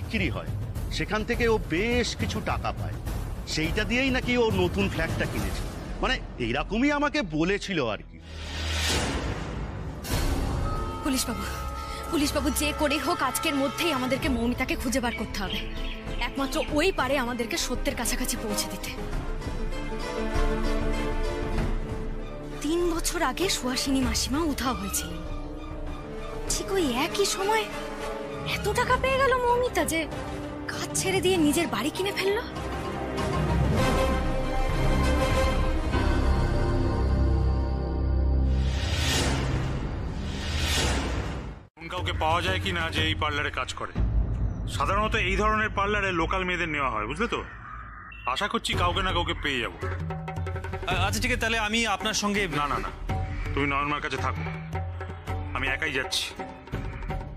বিক্রি হয়, সেখান থেকে ও বেশ কিছু টাকা পায়। সেইটা দিয়েই নাকি ও নতুন ফ্ল্যাটটা কিনেছে। মানে এইরকমই আমাকে বলেছিল আর কি। পুলিশ বাবু যে করে হোক আজকের মধ্যেই আমাদেরকে মৌমিতাকে খুঁজে বার করতে হবে। একমাত্র ওই পারে আমাদেরকে সত্যের কাছাকাছি পৌঁছে দিতে। 3 বছর আগে সুহাসিনী মাসিমা উধাও হয়েছিল, ঠিক ওই একই সময় এত টাকা পেয়ে গেল মৌমিতা যে কাজ ছেড়ে দিয়ে নিজের বাড়ি কিনে ফেললো। কাউকে পাওয়া যায় কি না যে এই পার্লারে কাজ করে? সাধারণত এই ধরনের পার্লারে লোকাল মেয়েদের নেওয়া হয়, বুঝলে তো। আশা করছি কাউকে না কাউকে পেয়ে যাবো। আচ্ছা ঠিক আছে, তাহলে আমি আপনার সঙ্গে। না না না, তুমি নয়নমার কাছে থাকো, আমি একাই যাচ্ছি।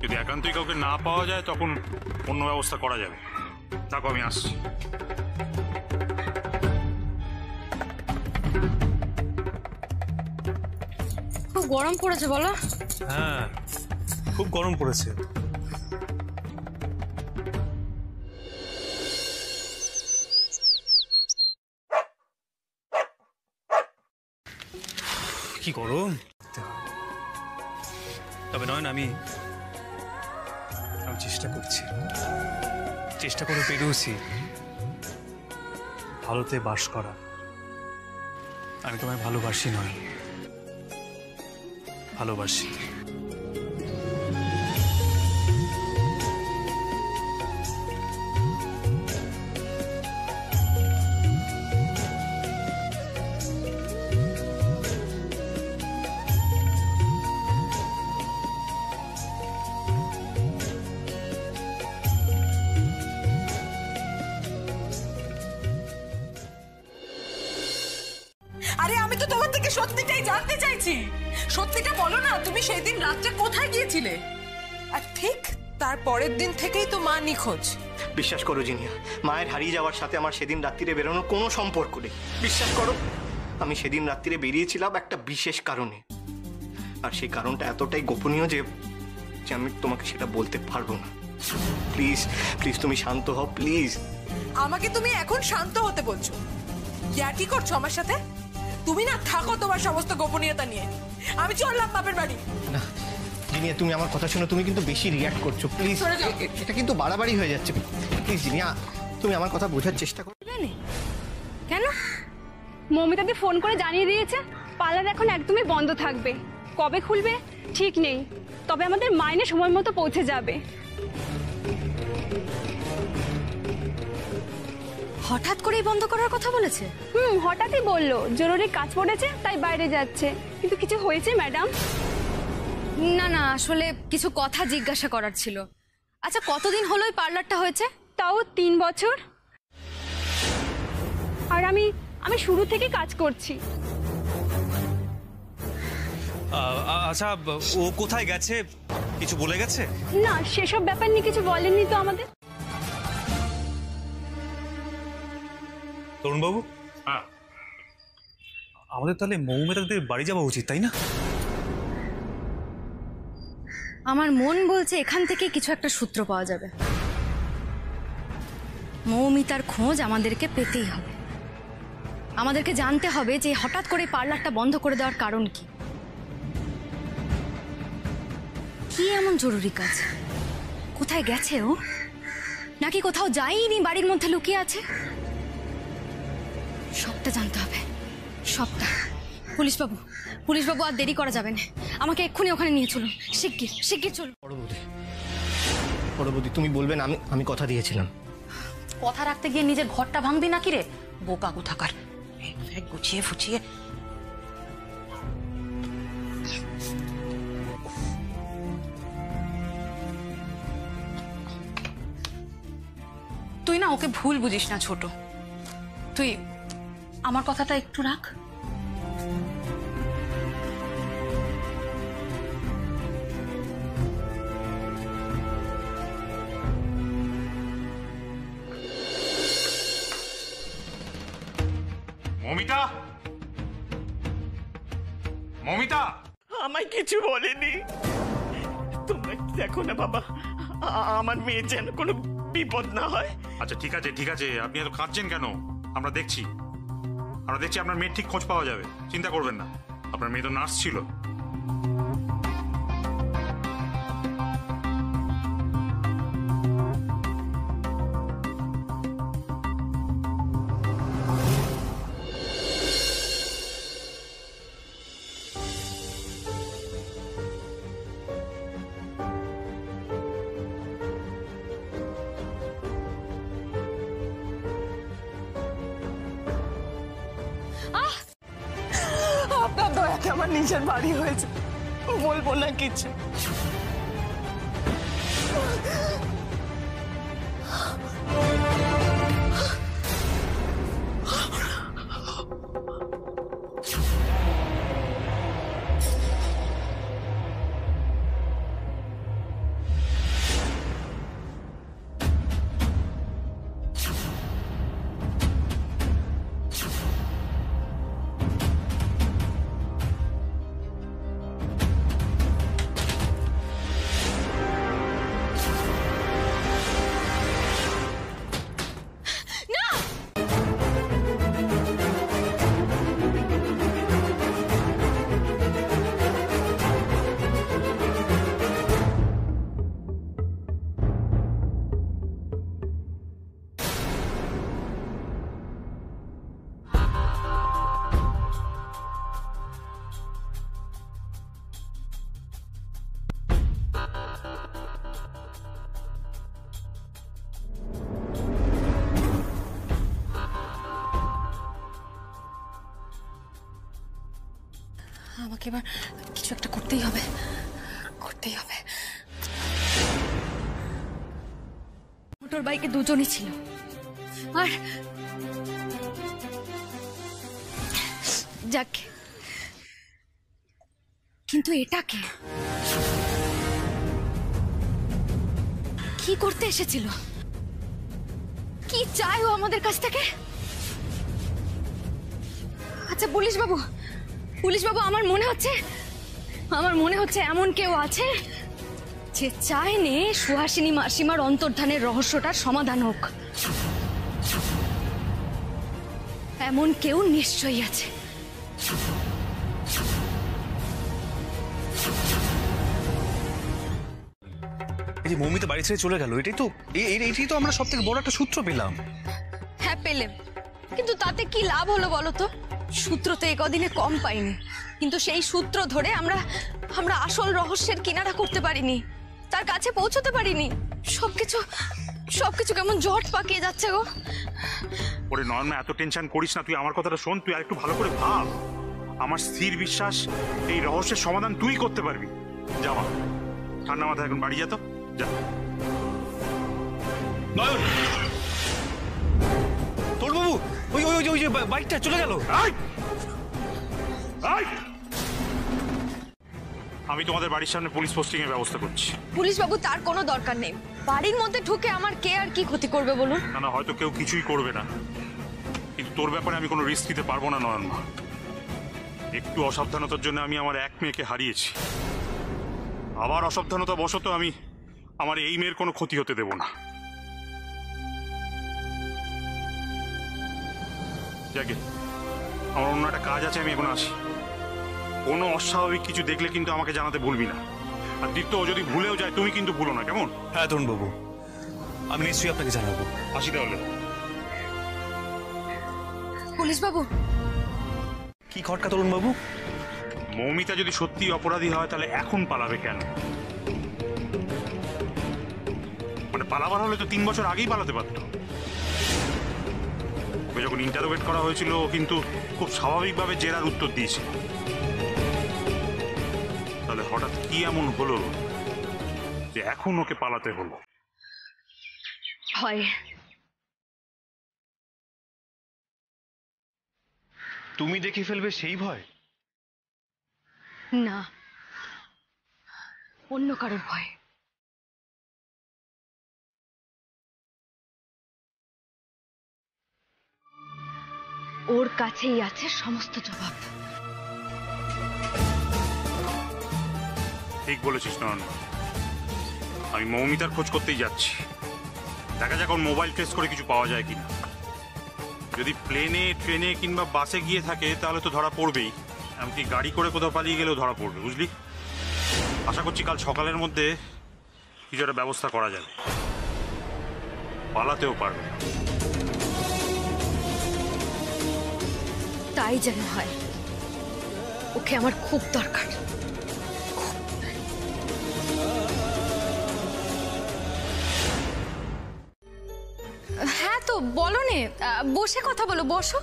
যদি একান্তই কাউকে না পাওয়া যায় তখন অন্য ব্যবস্থা করা যাবে। থাকো, আমি আসছি। খুব গরম পড়েছে বলো? হ্যাঁ, খুব গরম পড়েছে। কি গরম। তবে নয় না, আমি চেষ্টা করছি, চেষ্টা করে পেরেওছি ভালোতে বাস করা। আমি তোমায় ভালোবাসি নয়, ভালোবাসি। আরে আমি তো তোমার থেকে সত্যিটাই জানতে চাইছি। সত্যিটা বলো না, তুমি সেই দিন রাত্রে কোথায় গিয়েছিলে? আর ঠিক তার পরের দিন থেকেই তো মা নিখোঁজ। বিশ্বাস করো জিনিয়া, মায়ের হারিয়ে যাওয়ার সাথে আমার সেদিন রাত্রিরে বেরোনোর কোনো সম্পর্ক নেই। বিশ্বাস করো, আমি সেদিন রাত্রিরে বেরিয়েছিলাম একটা বিশেষ কারণে। আর সেই কারণটা এতটাই গোপনীয় যে আমি তোমাকে সেটা বলতে পারবো না। প্লিজ প্লিজ তুমি শান্ত হও, প্লিজ। আমাকে তুমি এখন শান্ত হতে বলছো? কি করছো আমার সাথে? তুমি না থাকো তোমার সমস্ত গোপনীয়তা নিয়ে। আমি চললাম বাপের বাড়ি। না জিনিয়া, তুমি আমার কথা শোনো, তুমি কিন্তু বেশি রিয়াক্ট করছো। প্লিজ, এটা কিন্তু বাড়াবাড়ি হয়ে যাচ্ছে। প্লিজ জিনিয়া, তুমি আমার কথা বোঝার চেষ্টা করো। কেন? মৌমিতাকে ফোন করে জানিয়ে দিয়েছে পার্লার এখন একদমই বন্ধ থাকবে। কবে খুলবে ঠিক নেই, তবে আমাদের মাইনে সময় মতো পৌঁছে যাবে। হঠাৎ করেই বন্ধ করার কথা বলেছে? হঠাৎই বললো, জরুরি কাজ পড়েছে তাই বাইরে যাচ্ছে। কিন্তু কিছু হয়েছে ম্যাডাম? না না, আসলে কিছু কথা জিজ্ঞাসা করার ছিল। আচ্ছা, কতদিন হলো এই পার্লারটা হয়েছে? তাও 3 বছর। আর আমি শুরু থেকে কাজ করছি। আচ্ছা, ও কোথায় গেছে কিছু বলে গেছে? না, সেসব ব্যাপার নিয়ে কিছু বলেননি তো আমাদের। তরুণবাবু, হ্যাঁ, আমাদের তাহলে মৌমিতাদের বাড়ি যাওয়া উচিত, তাই না? আমার মন বলছে এখান থেকে কিছু একটা সূত্র পাওয়া যাবে। মৌমিতার খোঁজ আমাদেরকে পেতেই হবে। আমাদেরকে জানতে হবে যে হঠাৎ করে পার্লারটা বন্ধ করে দেওয়ার কারণ কি। কি এমন জরুরি কাজ? কোথায় গেছে ও? নাকি কোথাও যায়নি, বাড়ির মধ্যে লুকিয়ে আছে? সবটা জানতে হবে, সবটা। পুলিশবাবু আর দেরি করা যাবে না। আমাকে এক্ষুনি ওখানে নিয়ে চলুন, শিগগির চলুন। বড় বৌদি, তুমি বলবেন আমি কথা দিয়েছিলাম। কথা রাখতে গিয়ে নিজের ঘরটা ভাঙবি নাকি রে বোকা কোথাকার? গুছিয়ে ফুছিয়ে। তুই না ওকে ভুল বুঝিস না ছোট। তুই আমার কথাটা একটু রাখ। মৌমিতা, মৌমিতা আমায় কিছু বলেনি। তোমরা দেখো না বাবা, আমার মেয়ে যেন কোনো বিপদ না হয়। আচ্ছা ঠিক আছে ঠিক আছে, আপনি এত কাঁদছেন কেন? আমরা দেখছি আপনার মেয়ের ঠিক খোঁজ পাওয়া যাবে, চিন্তা করবেন না। আপনার মেয়ে তো নার্স ছিল। আপনার দয়াতে আমার নিজের বাড়ি হয়েছে, বলবো না কিছু। আমাকে এবার কিছু একটা করতেই হবে, করতেই হবে। মোটর বাইকে দুজনই ছিল, আর যাক, কিন্তু এটাকে কি করতে এসেছিল? কি চাই ও আমাদের কাছ থেকে? আচ্ছা পুলিশ বাবু, আমার মনে হচ্ছে এমন কেউ আছে যে চায় নে সুহাসিনী মাসিমার অন্তর্ধানের রহস্যটার সমাধান হোক। এমন কেউ নিশ্চয়ই আছে। এই যে মৌমিতা বাড়ি ছেড়ে চলে গেল, এটাই তো আমরা সব থেকে বড় একটা সূত্র পেলাম। হ্যাঁ পেলেম, কিন্তু তাতে কি লাভ হলো বলো তো? সূত্র তো এ কদিনে কম পাইনি, কিন্তু সেই সূত্র ধরে আমরা আসল রহস্যের কিনারা করতে পারিনি, তার কাছে পৌঁছতে পারিনি। সবকিছু কেমন জট পাকিয়ে যাচ্ছে গো। ওরে নর্মা, এত টেনশন করিস না, তুই আমার কথাটা শোন, তুই আর একটু ভালো করে ভাব। আমার স্থির বিশ্বাস এই রহস্যের সমাধান তুই করতে পারবি। যা মা, ঠান্ডা মাথায় এখন বাড়ি যা তো, যা। নয়ন, তোর বাবু, ওই যে বাইকটা চলে গেল। আমি তোমাদের বাড়ির সামনে পুলিশ পোস্টিং এর ব্যবস্থা করছি। পুলিশ বাবু, তার কোনো দরকার নেই। বাড়ির মধ্যে ঢুকে আমার কে আর কি ক্ষতি করবে বলুন? না, হয়তো কেউ কিছুই করবে না, কিন্তু তোর ব্যাপারে আমি কোনো রিস্ক নিতে পারবো না নয়ন মা। একটু অসাবধানতার জন্য আমি আমার এক মেয়েকে হারিয়েছি। আবার অসাবধানতা বশত আমি আমার এই মেয়ের কোনো ক্ষতি হতে দেব না। যাকে, আমার অন্য একটা কাজ আছে, আমি এখন আসি। কোনো অস্বাভাবিক কিছু দেখলে কিন্তু আমাকে জানাতে ভুলবি না। আর দীপ্ত যদি ভুলেও যায়, তুমি কিন্তু ভুলো না, কেমন? হ্যাঁ তরুণ বাবু, আমি নিশ্চয়ই আপনাকে জানাবো। আসি তাহলে। পুলিশ বাবু, কি খটকা তরুণ বাবু? মৌমিতা যদি সত্যি অপরাধী হয়, তাহলে এখন পালাবে কেন? মানে পালাবার হলে তো 3 বছর আগেই পালাতে পারতো। ওকে যখন ইন্টারোগেট করা হয়েছিল, ও কিন্তু খুব স্বাভাবিকভাবে জেরার উত্তর দিয়েছে। তাহলে হঠাৎ কি এমন হলো যে এখন ওকে পালাতে হলো? ভয়। তুমি দেখে ফেলবে সেই ভয়? না, অন্য কারোর ভয়। ওর কাছেই আছে সমস্ত জবাব। ঠিক বলেছিস নয়ন, আমি মৌমিতার খোঁজ করতেই যাচ্ছি। দেখা যাক ওর মোবাইল ট্রেস করে কিছু পাওয়া যায় কিনা। যদি প্লেনে, ট্রেনে কিংবা বাসে গিয়ে থাকে তাহলে তো ধরা পড়বেই, এমনকি গাড়ি করে কোথাও পালিয়ে গেলেও ধরা পড়বে, বুঝলি? আশা করছি কাল সকালের মধ্যে কিছু একটা ব্যবস্থা করা যাবে, পালাতেও পারবে। তাই যেন হয়, ওকে আমার খুব দরকার। হ্যাঁ তো বলো নে, বসে কথা বলো, বসো।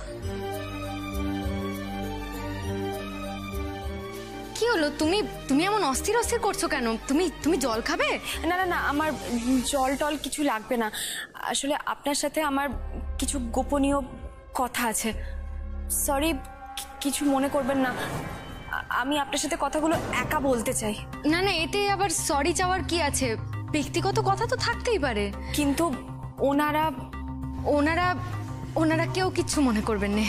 কি হলো, তুমি তুমি এমন অস্থির অস্থির করছো কেন? তুমি তুমি জল খাবে? না না না, আমার জল টল কিছু লাগবে না। আসলে আপনার সাথে আমার কিছু গোপনীয় কথা আছে। সরি, কিছু মনে করবেন না, আমি আপনার সাথে কথাগুলো একা বলতে চাই। না না, এতে আবার সরি চাওয়ার কি আছে? ব্যক্তিগত কথা তো থাকতেই পারে। কিন্তু ওনারা ওনারা ওনারা কেউ কিচ্ছু মনে করবেন না।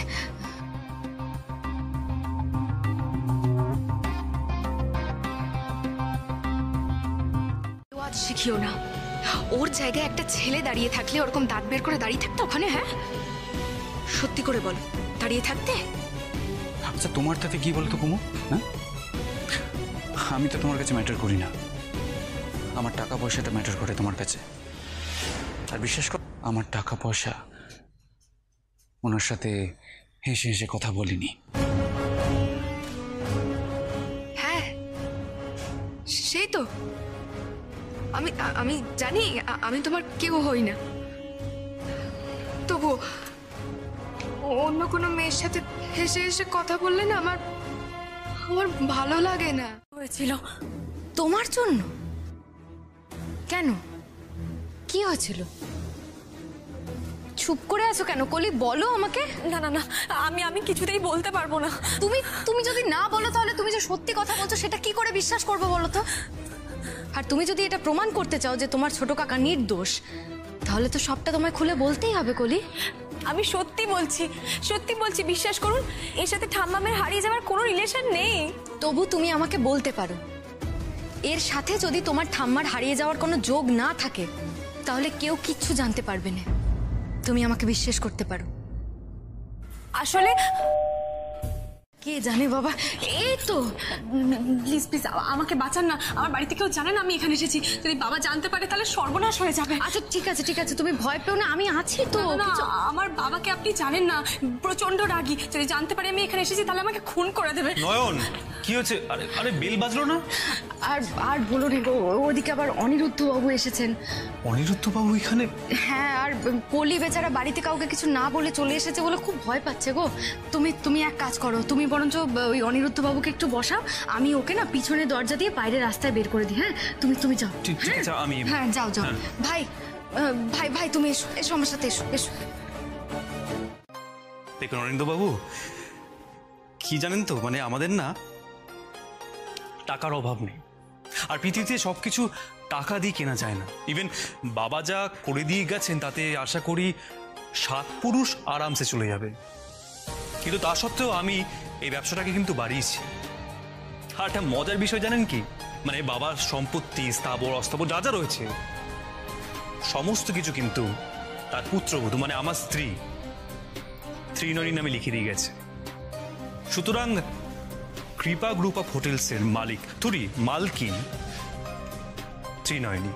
আজ শিখিও না, ওর জায়গায় একটা ছেলে দাঁড়িয়ে থাকলে ওরকম দাঁত বের করে দাঁড়িয়ে থাকতো ওখানে? হ্যাঁ, সত্যি করে বলো, দাঁড়িয়ে থাকতে? আচ্ছা, তোমার তাতে কি বলতো কুমু? হ্যাঁ, আমি তো তোমার কাছে ম্যাটার করি না, আমার টাকা পয়সাটা ম্যাটার করে তোমার কাছে। আর বিশ্বাস কর, আমার টাকা পয়সা ওনার সাথে হেসে হেসে কথা বলিনি। হ্যাঁ, সেই তো আমি আমি জানি আমি তোমার কেউ হই না, তবু অন্য কোনো মেয়ের সাথে হেসে হেসে কথা বললে না আমার আমার ভালো লাগে না। হয়েছিল তোমার জন্য? কেন, কি হয়েছিল? চুপ করে আছো কেন কলি, বলো আমাকে। না না না, আমি কিছুতেই বলতে পারবো না। তুমি তুমি যদি না বলো তাহলে তুমি যে সত্যি কথা বলছো সেটা কি করে বিশ্বাস করবো বলো তো? আর তুমি যদি এটা প্রমাণ করতে চাও যে তোমার ছোট কাকা নির্দোষ, তাহলে তো সবটা তোমায় খুলে বলতেই হবে কলি। আমি সত্যি বলছি, বিশ্বাস করুন, এর সাথে ঠাম্মামের হারিয়ে যাওয়ার কোনো রিলেশন নেই। তবু তুমি আমাকে বলতে পারো, এর সাথে যদি তোমার ঠাম্মার হারিয়ে যাওয়ার কোনো যোগ না থাকে তাহলে কেউ কিচ্ছু জানতে পারবে না। তুমি আমাকে বিশ্বাস করতে পারো। আসলে কে জানে বাবা, এই তো। প্লিজ প্লিজ আমাকে বাঁচান না, আমার বাড়িতে কেউ জানে না আমি এখানে এসেছি। যদি বাবা জানতে পারে তাহলে সর্বনাশ হয়ে যাবে। আচ্ছা ঠিক আছে ঠিক আছে, তুমি ভয় পেও না, আমি আছি তো। না, আমার বাবাকে আপনি জানেন না, প্রচন্ড রাগী। যদি জানতে পারে আমি এখানে এসেছি তাহলে আমাকে খুন করে দেবে। নয়ন, কি হচ্ছে? আরে আরে, বেল বাজলো না? আর আর বলো রে গো, ওদিকে আবার অনিরুদ্ধ বাবু এসেছেন। অনিরুদ্ধ বাবু এখানে? হ্যাঁ, আর পলি বেচারা বাড়িতে কাউকে কিছু না বলে চলে এসেছে বলে খুব ভয় পাচ্ছে গো। তুমি তুমি এক কাজ করো, তুমি বরঞ্চ ওই অনিরুদ্ধ বাবুকে একটু বসাও, আমি ওকে না পিছনে দরজা দিয়ে বাইরে রাস্তায় বের করে দিই। হ্যাঁ, তুমি তুমি যাও। ঠিক আছে, আমি হ্যাঁ যাও যাও। ভাই ভাই ভাই তুমি এসো এসো আমার সাথে, এসো এসো। দেখুন অনিরুদ্ধ বাবু, কি জানেন তো, মানে আমাদের না টাকার অভাব নেই, আর পৃথিবীতে সবকিছু টাকা দিয়ে কেনা যায় না। ইভেন বাবা যা করে দিয়ে গেছেন তাতে আশা করি 7 পুরুষ আরামসে চলে যাবে। কিন্তু তা সত্ত্বেও আমি এই ব্যবসাটাকে কিন্তু বাড়িয়েছি। আর একটা মজার বিষয় জানেন কি, মানে বাবার সম্পত্তি, স্থাবর অস্থাবর যা যা রয়েছে সমস্ত কিছু কিন্তু তার পুত্রবধূ মানে আমার স্ত্রী ত্রিনয়নীর নামে লিখে দিয়ে গেছে। সুতরাং কৃপা গ্রুপ অফ হোটেলসের মালিক মালকিন ত্রিনয়নী।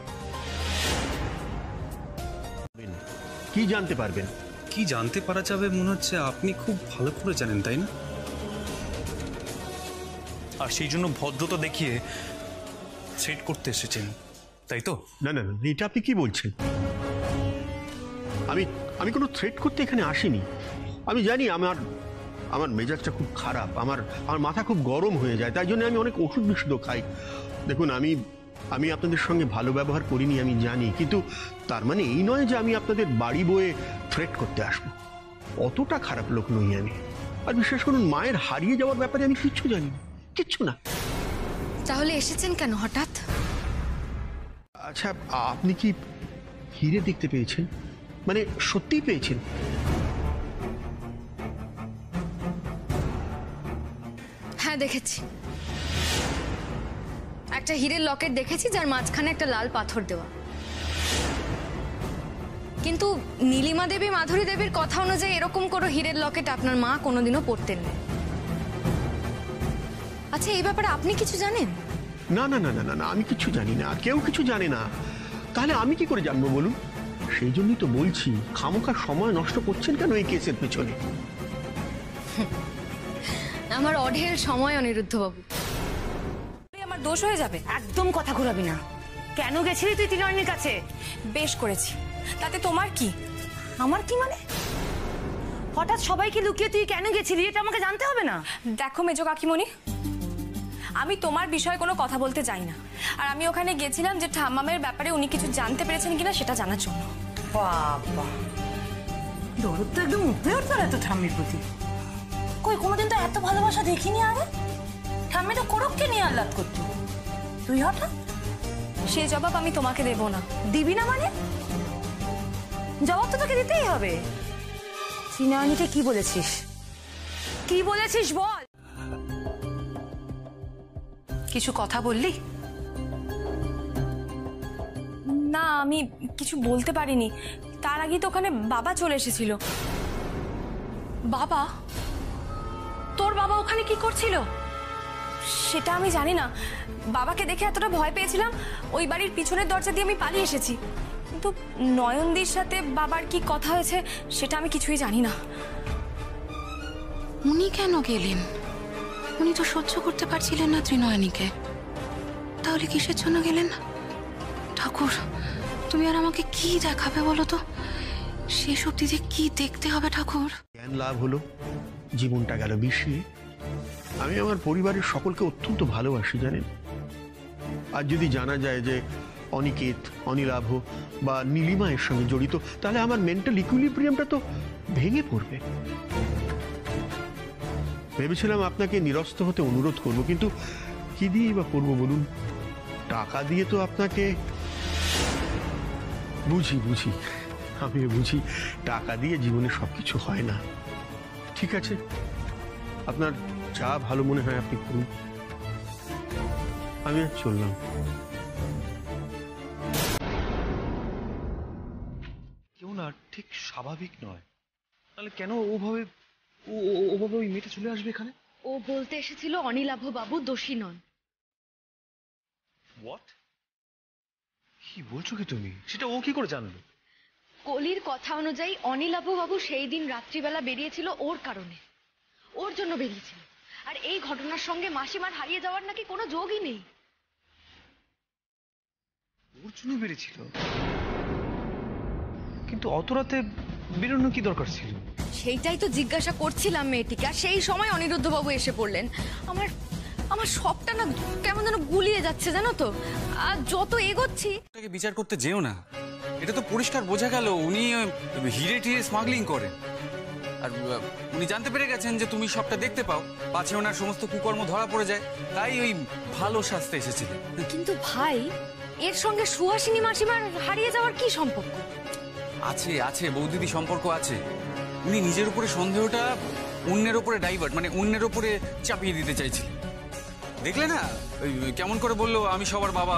কি জানতে পারবেন? কি জানতে পারা যাবে মনে হচ্ছে আপনি খুব ভালো করে জানেন, তাই না? আর সেই জন্য ভদ্রতা দেখিয়ে থ্রেট করতে এসেছেন, তাই তো? না না না, এটা আপনি কি বলছেন? আমি আমি কোনো থ্রেট করতে এখানে আসিনি। আমি জানি আমার আমার মেজাজটা খুব খারাপ, আমার মাথা খুব গরম হয়ে যায়, তাই জন্য আমি অনেক ওষুধ বিষুধ খাই। দেখুন, আমি আপনাদের সঙ্গে ভালো ব্যবহার করিনি আমি জানি, কিন্তু তার মানে এই নয় যে আমি আপনাদের বাড়ি বয়ে থ্রেট করতে আসবো। অতটা খারাপ লোক নই আমি। আর বিশ্বাস করুন, মায়ের হারিয়ে যাওয়ার ব্যাপারে আমি কিচ্ছু জানি না, কিচ্ছু না। তাহলে এসেছেন কেন হঠাৎ? আচ্ছা, আপনি কি হিরে দেখতে পেয়েছেন? মানে সত্যিই পেয়েছেন? হ্যাঁ দেখেছি, একটা হীরের লকেট দেখেছি যার মাঝখানে একটা লাল পাথর দেওয়া। কিন্তু নীলিমা দেবী মাধুরী দেবীর কথা অনুযায়ী এরকম কোনো হীরের লকেট আপনার মা কোনোদিনও পরতেন না। আচ্ছা, এই ব্যাপারে আপনি কিছু জানেন? না না না না না না, আমি কিছু জানি না, কেউ কিছু জানে না। তাহলে আমি কি করে জানবো বলুন? সেই জন্যই তো বলছি, খামোখা সময় নষ্ট করছেন কেন এই কেসের পেছনে? আমার অঢেল সময় অনিরুদ্ধ বাবু। আমার দোষ হয়ে যাবে। একদম কথা ঘোরাবি না। কেন গেছিলি তুই ত্রিনয়নীর কাছে? বেশ করেছি, তাতে তোমার কি? আমার কি মানে? হঠাৎ সবাইকে লুকিয়ে তুই কেন গেছিলি এটা আমাকে জানতে হবে না? দেখো মেজো কাকিমণি, আমি তোমার বিষয়ে কোনো কথা বলতে চাই না। আর আমি ওখানে গেছিলাম যে ঠাম্মামের ব্যাপারে উনি কিছু জানতে পেরেছেন কিনা সেটা জানার জন্য। বাবা, দৌড় তো একদম উঠে উঠতো না তো ঠাম্মির প্রতি। কই কোনোদিন তো এত ভালোবাসা দেখিনি আগে। ঠাম্মি তো কোরককে নিয়ে আহ্লাদ করতো, তুই হঠাৎ? সেই জবাব আমি তোমাকে দেব না। দিবি না মানে? জবাব তো তোকে দিতেই হবে। ত্রিনয়নীকে কি বলেছিস? কি বলেছিস বল। কিছু কথা বললি? না, আমি কিছু বলতে পারিনি। তার আগেই তো ওখানে বাবা চলে এসেছিল। বাবা? তোর বাবা ওখানে কি করছিল? সেটা আমি জানি না। বাবাকে দেখে এতটা ভয় পেয়েছিলাম, ওই বাড়ির পিছনের দরজা দিয়ে আমি পালিয়ে এসেছি। কিন্তু নয়নদির সাথে বাবার কি কথা হয়েছে সেটা আমি কিছুই জানি না। উনি কেন গেলেন? উনি তো সহ্য করতে পারছিলেন না ত্রিনয়নীকে। তাহলে কিসের জন্য গেলেন? ঠাকুর, তুমি আর আমাকে কি দেখাবে বলো তো? শেষ অবধি যে কি দেখতে হবে ঠাকুর? জ্ঞান লাভ হলো, জীবনটা গেল বিষিয়ে। আমি আমার পরিবারের সকলকে অত্যন্ত ভালোবাসি জানেন। আর যদি জানা যায় যে অনিকেত, অনিলাভ বা নীলিমা এর সঙ্গে জড়িত, তাহলে আমার মেন্টাল ইকুইলিব্রিয়ামটা তো ভেঙে পড়বে। ভেবেছিলাম আপনাকে নিরস্ত হতে অনুরোধ করব, কিন্তু কি দিয়েই বা করবো বলুন? টাকা দিয়ে তো আপনাকে বুঝি আমি বুঝি টাকা দিয়ে জীবনে সবকিছু হয় না। ঠিক আছে, আপনার যা ভালো মনে হয় আপনি করুন, আমি আর চললাম। কেউ না ঠিক স্বাভাবিক নয়। তাহলে কেন ওভাবে ওভাবে ওই মেয়েটা চলে আসবে এখানে? ও বলতে এসেছিল অনিলাভ বাবু দোষী নন। হোয়াট? কি বলছো কি তুমি? সেটা ও কি করে জানলো? কলির কথা অনুযায়ী অনিলাভ বাবু সেই দিন রাত্রিবেলা বেরিয়েছিল ওর কারণে, ওর জন্য বেরিয়েছিল। আর এই ঘটনার সঙ্গে মাসিমার হারিয়ে যাওয়ার নাকি কোনো যোগই নেই। ওর জন্য বেরিয়েছিল? কিন্তু অত রাতে বেরোনো কি দরকার ছিল? সেইটাই তো জিজ্ঞাসা করছিলাম মেয়েটিকে। আর সেই সময় অনিরুদ্ধ বাবু এসে পড়লেন। আমার আমার সবটা না কেমন যেন গুলিয়ে যাচ্ছে জানো তো। আর যত এগোচ্ছি, এটাকে বিচার করতে যেও না। এটা তো পরিষ্কার বোঝা গেল উনি হিরে টিরে স্মাগলিং করেন। আর উনি জানতে পেরে গেছেন যে তুমি সবটা দেখতে পাও, পাছে ওনার সমস্ত কুকর্ম ধরা পড়ে যায়, তাই ওই ভালো শাস্তে এসেছিলেন। কিন্তু ভাই, এর সঙ্গে সুহাসিনী মাসিমার হারিয়ে যাওয়ার কি সম্পর্ক? আছে আছে বৌদিদি, সম্পর্ক আছে। উনি নিজের উপরে সন্দেহটা অন্যের উপরে ডাইভার্ট, মানে অন্যের উপরে চাপিয়ে দিতে চাইছিলেন। দেখলে না কেমন করে বললো আমি সবার বাবা,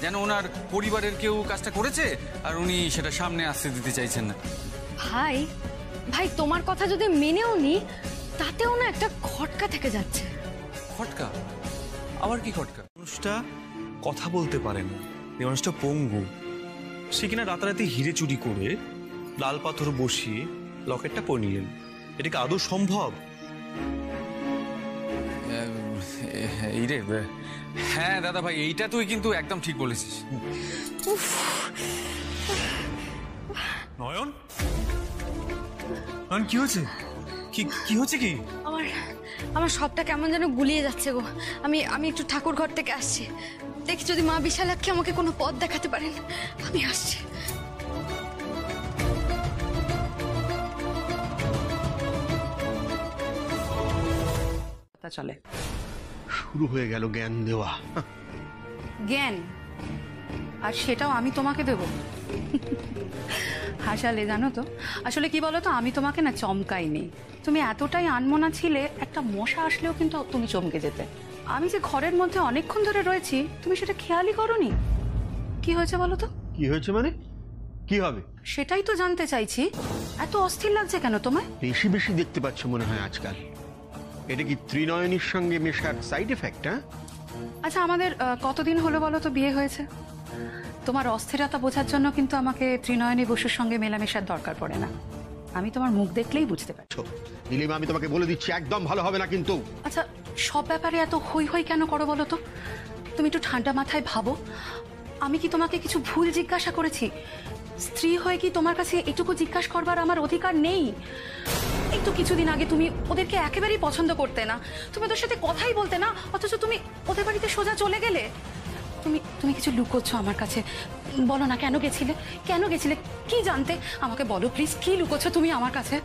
যেন ওনার পরিবারের কেউ কাজটা করেছে আর উনি সেটা সামনে আসতে দিতে চাইছেন না। ভাই ভাই তোমার কথা যদি মেনেও নি, তাতেও না একটা খটকা থেকে যাচ্ছে। খটকা? আবার কি খটকা? মানুষটা কথা বলতে পারে না, এই মানুষটা পঙ্গু। সে কিনা রাতারাতি হিরে চুরি করে লাল পাথর বসিয়ে লকেটটা পরে নিলেন। এটা কি আদৌ সম্ভব? হ্যাঁ দাদা ভাই, এইটা তুই কিন্তু একদম ঠিক বলেছিস। নয়ন, নয়ন কি হয়েছে? কি হচ্ছে কি? আমার সবটা কেমন যেন গুলিয়ে যাচ্ছে গো। আমি একটু ঠাকুর ঘর থেকে আসছি, দেখি যদি মা বিশালাক্ষী আমাকে কোনো পথ দেখাতে পারেন। আমি আসছি। চলে শুরু হয়ে গেল জ্ঞান দেওয়া। জ্ঞান, আর সেটাও আমি তোমাকে দেব? হাসালে জানো তো। আসলে কি বলো তো, আমি তোমাকে না চমকাইনি। তুমি এতটাই আনমনা ছিলে, একটা মশা আসলেও কিন্তু তুমি চমকে যেতে। আমি যে ঘরের মধ্যে অনেকক্ষণ ধরে রয়েছি, তুমি সেটা খেয়ালই করোনি। কি হয়েছে বলো তো? কি হয়েছে মানে? কি হবে? সেটাই তো জানতে চাইছি, এত অস্থির লাগছে কেন তোমায়? বেশি বেশি দেখতে পাচ্ছ মনে হয় আজকাল। এটা কি ত্রিনয়নীর সঙ্গে মেশার সাইড এফেক্ট? হ্যাঁ, আচ্ছা আমাদের কতদিন হলো বলো তো বিয়ে হয়েছে? তোমার অস্থিরতা বোঝার জন্য কিন্তু আমাকে ত্রিনয়নী বসুর সঙ্গে মেলামেশার দরকার পড়ে না, আমি তোমার মুখ দেখলেই বুঝতে পারি। নীলিমা, আমি তোমাকে বলে দিচ্ছি, একদম ভালো হবে না কিন্তু। আচ্ছা সব ব্যাপারে এত হই হই কেন করো বলো তো? তুমি একটু ঠান্ডা মাথায় ভাবো, আমি কি তোমাকে কিছু ভুল জিজ্ঞাসা করেছি? স্ত্রী হয়ে কি তোমার কাছে এটুকু জিজ্ঞাসা করবার আমার অধিকার নেই? এই তো কিছুদিন আগে তুমি ওদেরকে একেবারেই পছন্দ করতে না, তুমি ওদের সাথে কথাই বলতে না, অথচ তুমি ওদের বাড়িতে সোজা চলে গেলে। তুমি তুমি কিছু লুকোচ্ছ আমার কাছে, বলো না কেন গেছিলে? কেন গেছিলে? কি জানতে? আমাকে বলো প্লিজ, কি লুকোচ্ছ তুমি আমার কাছে?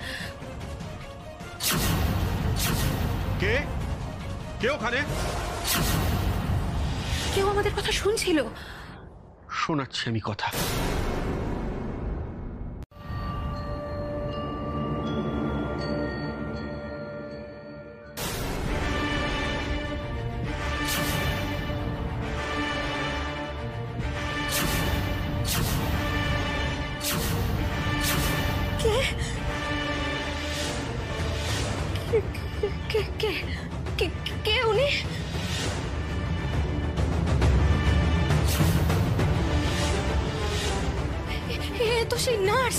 কে কে ওখানে? কেউ আমাদের কথা শুনছিল। শোনাচ্ছি আমি কথা। কে উনি? এ তো সেই নার্স।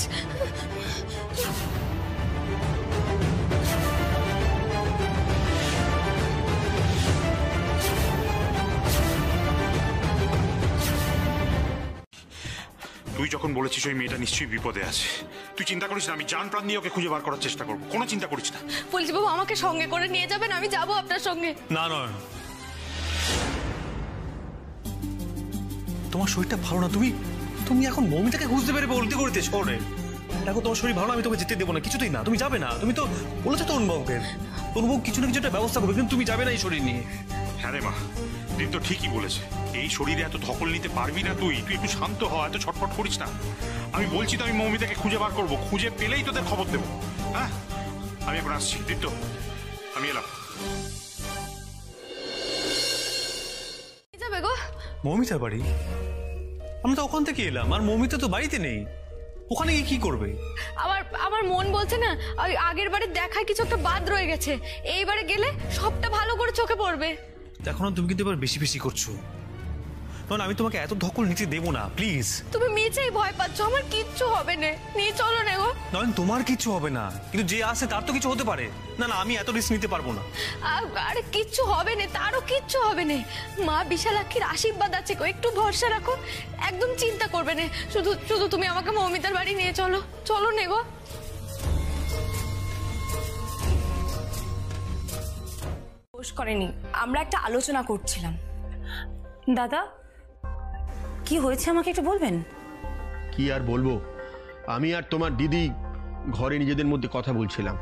তুই যখন বলেছিস ওই মেয়েটা নিশ্চয়ই বিপদে আছে, তুই চিন্তা করিস না, আমি জান প্রাণ দিয়ে ওকে খুঁজে বার করার চেষ্টা করবো, কোনো চিন্তা করিস না। বলছি বাবু, আমাকে সঙ্গে করে নিয়ে যাবেন, আমি যাবো আপনার সঙ্গে। না নয়, তোমার শরীরটা ভালো না, তুমি তুমি এখন মৌমিতাকে খুঁজতে পেরে বলতে করতে শোনে। দেখো তোমার শরীর ভালো না, আমি তোকে যেতে দেবো না, কিছুতেই না। তুমি যাবে না, তুমি তো বলেছো তো অনুভবকে, অনুভব কিছু না কিছু একটা ব্যবস্থা করবে, কিন্তু তুমি যাবে না এই শরীর নিয়ে। হ্যাঁ রে মা, দিন তো ঠিকই বলেছে, এই শরীরে এত ধকল নিতে পারবি না তুই, তুই একটু শান্ত হ, এত ছটফট করিস না। আমি বলছি তো, আমি মৌমিতাকে খুঁজে বার করবো, খুঁজে পেলেই তোদের খবর দেবো। হ্যাঁ, আমি এখন আসছি দীপ্ত, আমি এলাম। যাবে গো মৌমিতার বাড়ি? আমি তো ওখান থেকে এলাম, আর মৌমিতা তো বাড়িতে নেই, ওখানে গিয়ে কি করবে? আমার মন বলছে না, ওই আগের বারে দেখায় কিছু একটা বাদ রয়ে গেছে, এইবারে গেলে সবটা ভালো করে চোখে পড়বে। দেখো না, তুমি কিন্তু এবার বেশি বেশি করছো। না, আমি তোমাকে এত ধকল নিতে দেবো না, প্লিজ। তুমি মিছেই ভয় পাচ্ছ, আমার কিচ্ছু হবে না, নিয়ে চলো না গো। নয়ন, তোমার কিছু হবে না, কিন্তু যে আসে তার তো কিছু হতে পারে। না না, আমি এত রিস্ক নিতে পারবো না। আরে কিচ্ছু হবে না, তারও কিচ্ছু হবে না, মা বিশালাক্ষীর আশীর্বাদ আছে গো, একটু ভরসা রাখো, একদম চিন্তা করবে না। শুধু শুধু তুমি আমাকে মৌমিতার বাড়ি নিয়ে চলো, চলো নে গো। দোষ করেনি, আমরা একটা আলোচনা করছিলাম। দাদা কি হয়েছে আমাকে একটু বলবেন? কি আর বলবো, আমি আর তোমার দিদি ঘরে নিজেদের মধ্যে কথা বলছিলাম,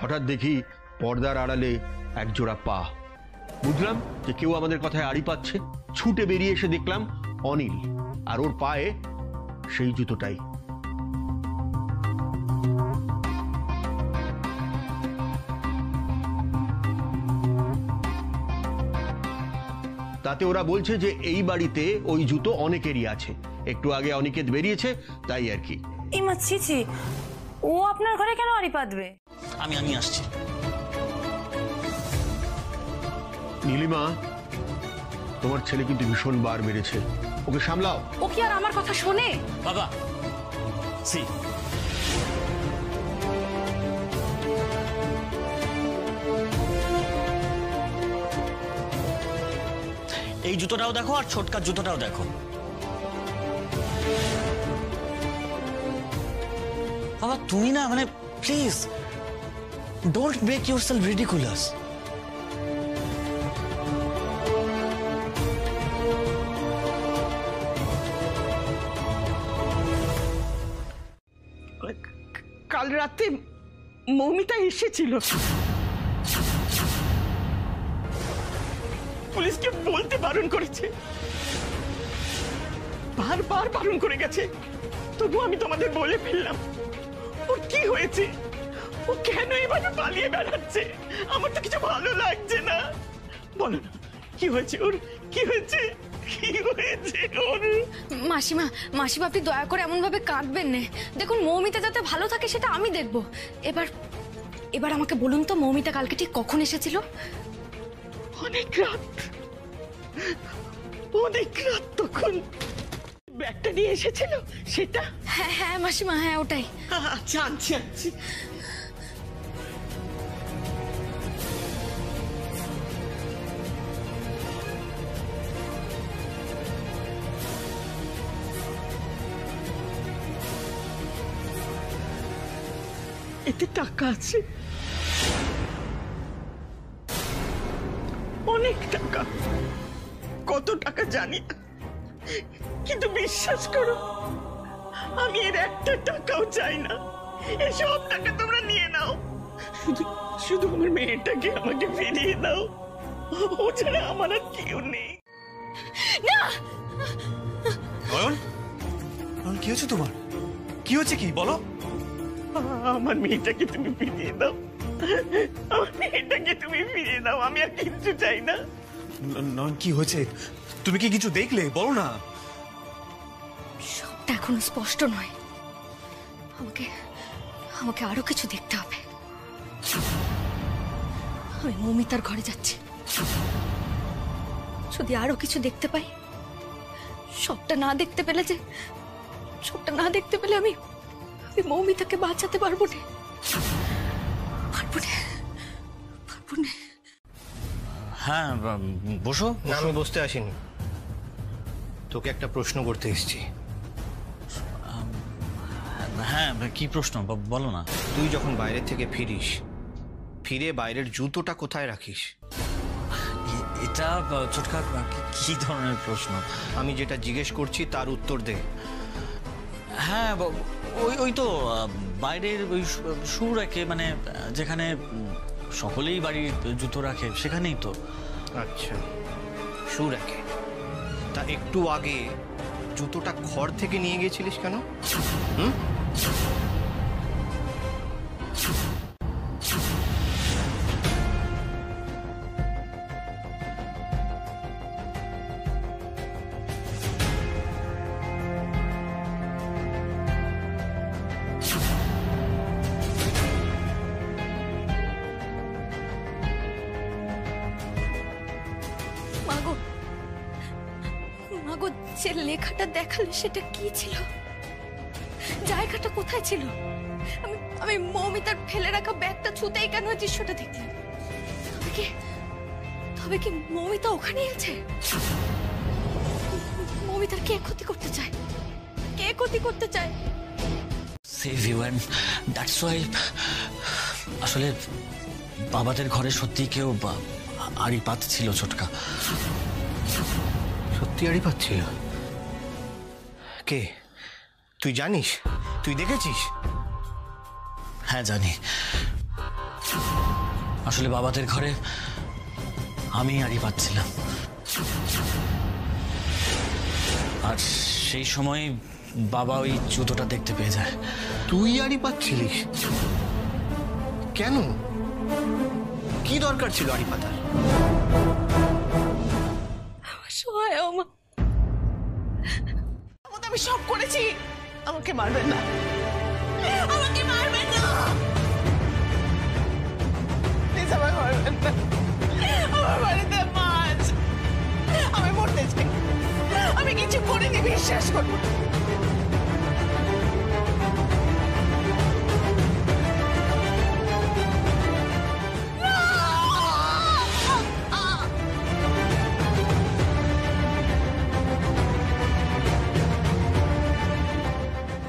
হঠাৎ দেখি পর্দার আড়ালে এক জোড়া পা। বুঝলাম যে কেউ আমাদের কথায় আড়ি পাচ্ছে, ছুটে বেরিয়ে এসে দেখলাম অনিল, আর ওর পায়ে সেই জুতোটাই। তাতে ওরা বলছে যে এই বাড়িতে ওই জুতো অনেকেরই আছে, একটু আগে অনিকেত বেরিয়েছে, তাই আর কি। এই মা, ছি ছি, ও আপনার ঘরে কেন আড়ি পাতবে? আমি আসছি। নীলিমা, তোমার ছেলে কিন্তু ভীষণ বার বেড়েছে, ওকে সামলাও। ও কি আর আমার কথা শোনে? বাবা সি, এই জুতোটাও দেখো আর ছোটকার জুতোটাও দেখো। বাবা তুমি না, মানে please don't make yourself ridiculous. কাল রাতে মৌমিতা এসেছিল, পুলিশকে বলতে বারণ করেছে, বারবার বারণ করে গেছে, তবু আমি তোমাদের বলে ফেললাম। ওর কি হয়েছে? ও কেন এভাবে পালিয়ে বেড়াচ্ছে? আমার তো কিছু ভালো লাগছে না। বলো না, কি হয়েছে ওর, কি হয়েছে? কি হয়েছে ওর? মাসিমা মাসিমা আপনি দয়া করে এমন ভাবে কাঁদবেন না। দেখুন মৌমিতা যাতে ভালো থাকে সেটা আমি দেখব। এবার এবার আমাকে বলুন তো মৌমিতা কালকে ঠিক কখন এসেছিল? অনেক রাত, অনেক রাত। তখন ব্যাগটা নিয়ে এসেছিল সেটা? হ্যাঁ হ্যাঁ মাসিমা, হ্যাঁ ওটাই। আচ্ছা আনছি আনছি। এতে টাকা আছে, অনেক টাকা। কত টাকা জানি না, কিন্তু বিশ্বাস করো আমি এর একটা টাকাও চাই না। এই সব টাকা তোমরা নিয়ে নাও, শুধু শুধু আমার মেয়েটাকে আমাকে ফিরিয়ে দাও। ও ছাড়া আমার আর কেউ নেই। না নয়ন, নয়ন কি হচ্ছে তোমার? কি হচ্ছে কি বলো? আমার মেয়েটাকে তুমি ফিরিয়ে দাও, আমার মেয়েটাকে তুমি ফিরিয়ে দাও। আমি আর কিচ্ছু চাই না। নয়ন কি হয়েছে? তুমি কি কিছু দেখলে? বলো না। সবটা এখনো স্পষ্ট নয়, আমাকে আমাকে আরো কিছু দেখতে হবে। আমি মৌমিতার ঘরে যাচ্ছি, যদি আরো কিছু দেখতে পাই। সবটা না দেখতে পেলে আমি মৌমিতাকে বাঁচাতে পারবো না। হ্যাঁ বসো। না আমি বসতে আসিনি, তোকে একটা প্রশ্ন করতে এসেছি। হ্যাঁ কি প্রশ্ন বলো না। তুই যখন বাইরে থেকে ফিরে বাইরের জুতোটা কোথায় রাখিস? এটা ছোটকা কি ধরনের প্রশ্ন? আমি যেটা জিজ্ঞেস করছি তার উত্তর দে। হ্যাঁ ওই তো বাইরের ওই শু রাখে, মানে যেখানে সকলেই বাড়ির জুতো রাখে সেখানেই তো। আচ্ছা শু রাখে, তা একটু আগে জুতোটা ঘর থেকে নিয়ে গেছিলিস কেন? মাগো যে লেখাটা দেখালে সেটা কি ছিল? জায়গাটা কোথায় ছিল? আমি মৌমিতার ফেলে রাখা ব্যাগটা ছুঁতেই কেন দৃশ্যটা দেখলাম? তবে কি মৌমিতা ওখানেই আছে? মৌমিতার কে ক্ষতি করতে চায়? Save you, and that's why আসলে বাবাদের ঘরে সত্যি কেউ আড়ি পাচ্ছিল ছোটকা। সত্যি আড়ি পাচ্ছিল? কে? তুই জানিস? তুই দেখেছিস? হ্যাঁ জানি। আসলে বাবাদের ঘরে আমি আড়ি পাচ্ছিলাম, আর সেই সময় বাবা ওই জুতোটা দেখতে পেয়ে যায়। তুই আড়ি পাচ্ছিলিস? কেন? কি দরকার ছিল আড়ি পাতার? আমি সব করেছি, আমাকে মারবেন না, আমাকে মারবেন না, প্লিজ আমাকে মারবেন না। আমার বাড়িতে মাছ, আমি মরতে চাই, আমি কিছু করিনি, বিশ্বাস করবো।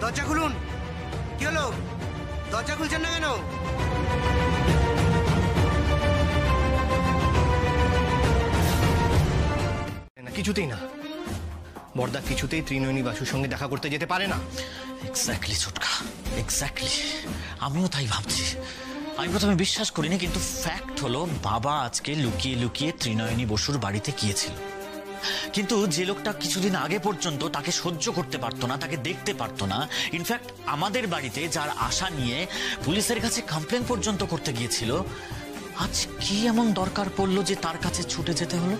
দরজা খুলুন। কি হলো? দরজা খুলছেন না কেন? কিছুতেই না, বর্দা কিছুতেই ত্রিনয়নী বাসুর সঙ্গে দেখা করতে যেতে পারে না। এক্স্যাক্টলি ছোটকা, এক্স্যাক্টলি আমিও তাই ভাবছি। আমি প্রথমে বিশ্বাস করিনি, কিন্তু ফ্যাক্ট হলো বাবা আজকে লুকিয়ে লুকিয়ে ত্রিনয়নী বসুর বাড়িতে গিয়েছিল। কিন্তু যে লোকটা কিছুদিন আগে পর্যন্ত তাকে সহ্য করতে পারতো না, তাকে দেখতে পারতো না, ইনফ্যাক্ট আমাদের বাড়িতে যার আশা নিয়ে পুলিশের কাছে কমপ্লেন পর্যন্ত করতে গিয়েছিল, আজ কি এমন দরকার পড়লো যে তার কাছে ছুটে যেতে হলো?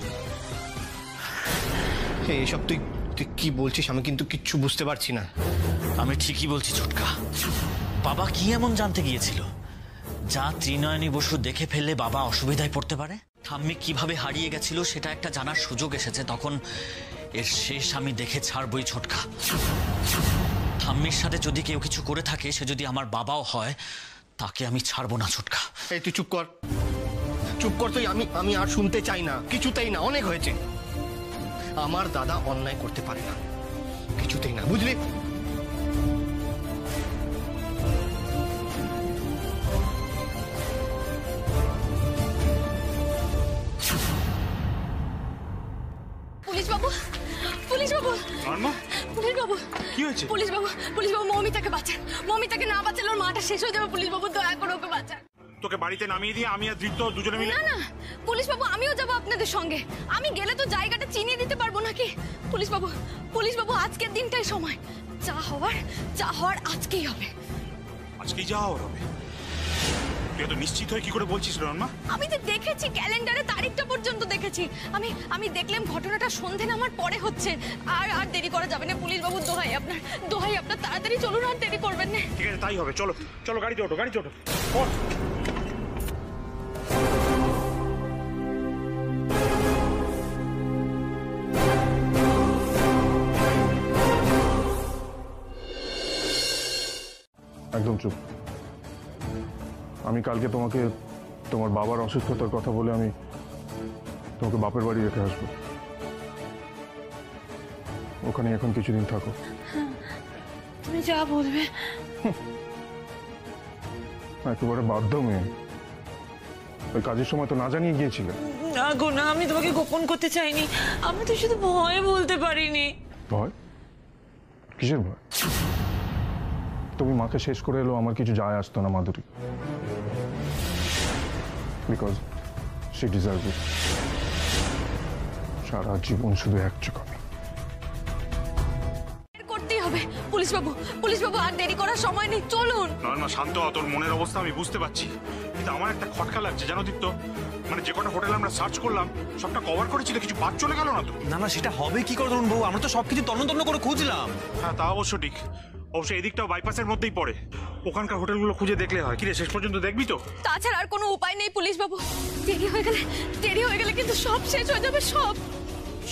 এসব তুই তুই কি বলছিস? আমি কিন্তু কিচ্ছু বুঝতে পারছি না। আমি ঠিকই বলছি ছোটকা। বাবা কি এমন জানতে গিয়েছিল যা ত্রিনয়নী বসু দেখে ফেললে বাবা অসুবিধায় পড়তে পারে? ঠাম্মি কিভাবে হারিয়ে গেছিল সেটা একটা জানার সুযোগ এসেছে, তখন এর শেষ আমি দেখে ছাড়বই ছোটকা। ঠাম্মির সাথে যদি কেউ কিছু করে থাকে, সে যদি আমার বাবাও হয়, তাকে আমি ছাড়বো না ছোটকা। এই তুই চুপ কর, চুপ কর তুই। আমি আর শুনতে চাই না, কিছুতেই না, অনেক হয়েছে। আমার দাদা অন্যায় করতে পারে না, কিছুতেই না, বুঝলি? পুলিশ বাবু, পুলিশ বাবু, পুলিশ বাবু, কি হয়েছে? পুলিশ বাবু, পুলিশ বাবু, মৌমিতাকে বাঁচান। মৌমিতাকে না বাঁচালে ওর মাটা শেষ হয়ে যাবে। পুলিশ বাবু, দয়া করে ওকে বাঁচান। তোকে বাড়িতে নামিয়ে দিয়ে আমি আর দীপ্ত দুজনে মিলে। না না পুলিশ বাবু, আমিও যাবো আপনাদের সঙ্গে। আমি গেলে তো জায়গাটা চিনিয়ে দিতে পারবো নাকি? পুলিশ বাবু, পুলিশ বাবু, আজকের দিনটাই সময়। যা হওয়ার আজকেই হবে। আজকেই যা হওয়ার হবে। তুই এত নিশ্চিত হয়ে কি করে বলছিস রনমা? আমি তো দেখেছি, ক্যালেন্ডারে তারিখটা পর্যন্ত দেখেছি। আমি দেখলাম ঘটনাটা সন্ধে নামার পরে হচ্ছে। আর দেরি করা যাবে না পুলিশ বাবু, দোহাই আপনার তাড়াতাড়ি চলুন, আর দেরি করবেন না। ঠিক আছে, তাই হবে। চলো চলো, গাড়িতে ওঠো, গাড়িতে ওঠো। একদম চুপ। আমি কালকে তোমাকে তোমার বাবার অসুস্থতার কথা বলে আমি তোমাকে বাপের বাড়ি রেখে আসবো। ওখানে এখন কিছুদিন থাকো। তুমি যা বলবে। একেবারে বাধ্য মেয়ে। ওই কাজের সময় তো না জানিয়ে গিয়েছিলে। না গো না, আমি তোমাকে গোপন করতে চাইনি। আমি তো শুধু ভয়ে বলতে পারিনি। ভয়? কিসের ভয়? তুমি মাকে শেষ করে এলো, আমার কিছু যায় আসতো না Madhuri. Because she deserves it. সারা জীবন শুধু এক চোখ আমি। করতেই হবে পুলিশ বাবু, আর দেরি করার সময় নেই, চলুন। না শান্ত হ, তোর মনের অবস্থা আমি বুঝতে পারছি, কিন্তু আমার একটা খটকা লাগছে জানো দীপ্ত। মানে যে কটা হোটেল আমরা সার্চ করলাম সবটা কভার করেছিল, কিছু বাদ চলে গেল না তো? না সেটা হবে কি করে তরুণ বাবু? আমরা তো সবকিছু তন্ন করে খুঁজলাম। হ্যাঁ তা অবশ্য ঠিক। অবশ্য এদিকটাও বাইপাসের মধ্যেই পড়ে। ওখানকার হোটেলগুলো খুঁজে দেখলে হয়। কিরে, শেষ পর্যন্ত দেখবি তো? তাছাড়া আর কোনো উপায় নেই পুলিশ বাবু। দেরি হয়ে গেলে কিন্তু সব শেষ হয়ে যাবে।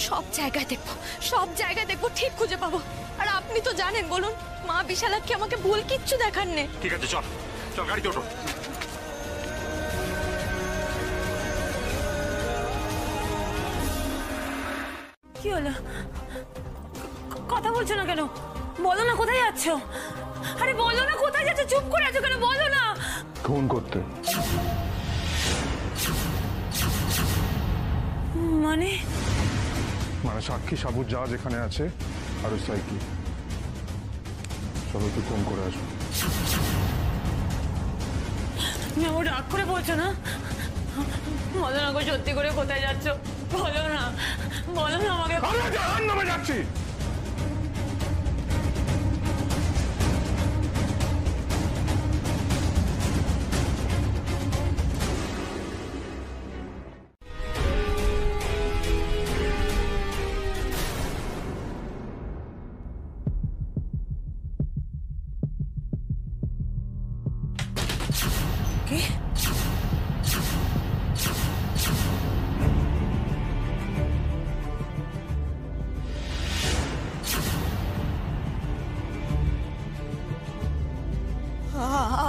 সব জায়গায় দেখবো, ঠিক খুঁজে পাবো। আর আপনি তো জানেন, বলুন, মা বিশালাক্ষী আমাকে ভুল কিচ্ছু দেখান নেই। ঠিক আছে, চল চল, গাড়িতে ওঠো। কি হলো? কথা বলছো না কেন? বলো না কোথায় যাচ্ছ? আরে বলো না কোথায় যাচ্ছ? চুপ করে আছো কেন? বলো না। খুন করতে। মানে সাক্ষী সাবুত যা যেখানে আছে আর ওই সাইকেল সবাইকে খুন করে আসবো। তুমি আমার রাগ করে বলছো না? বলো না গো, সত্যি করে কোথায় যাচ্ছ? বলো না আমাকে। নামে যাচ্ছি।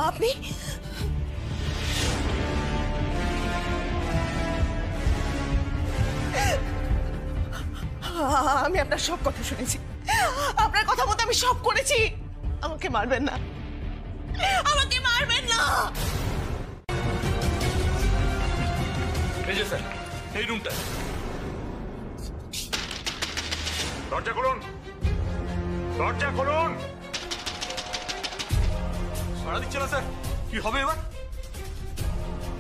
আপনি? আমি আপনার সব কথা শুনেছি, আপনার কথা মতো আমি সব করেছি। আমাকে মারবেন না, আমাকে মারবেন না। এই যে স্যার, এই রুমটা। দরজা খুলুন, দরজা খুলুন। সাড়া দিচ্ছে না স্যার, কি হবে এবার?